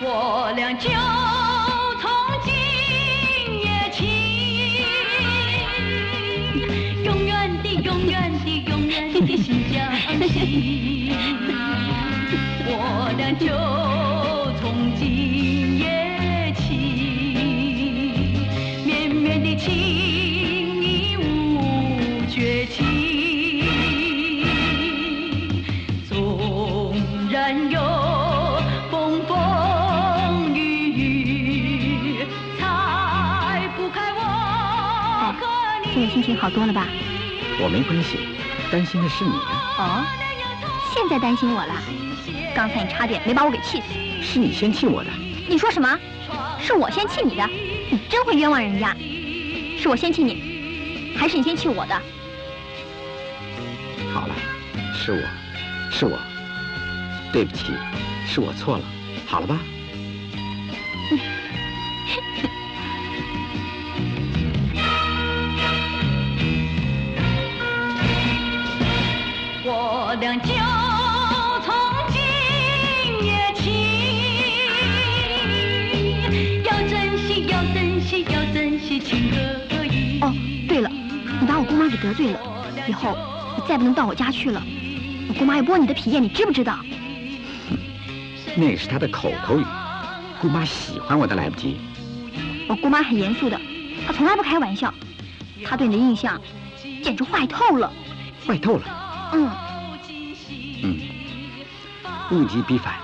我俩就从今夜起，永远的、永远的、永远的心相惜。我俩就从今夜起，绵绵的情意无绝期。纵然有风风雨雨，拆不开我和你。现在心情好多了吧？我没关系，担心的是你啊。哦，现在担心我了？刚才你差点没把我给气死。是你先气我的。你说什么？是我先气你的？你真会冤枉人家。是我先气你，还是你先气我的？好了，是我，对不起，是我错了，好了吧？我俩就从今夜起，要珍惜，要珍惜，要珍惜情和义。哦，对了，你把我姑妈给得罪了，以后你再不能到我家去了。我姑妈要剥你的皮叶，你知不知道？那是她的口头语，姑妈喜欢我都来不及。我姑妈很严肃的，她从来不开玩笑，她对你的印象简直坏透了。坏透了。物极必反，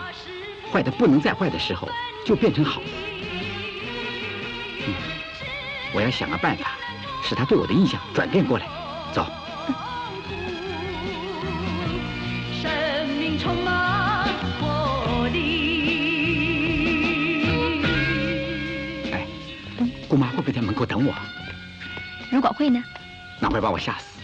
坏的不能再坏的时候，就变成好的。我要想个办法，使他对我的印象转变过来。走。生命充满活力。哎，姑妈会不会在门口等我？如果会呢？那会把我吓死。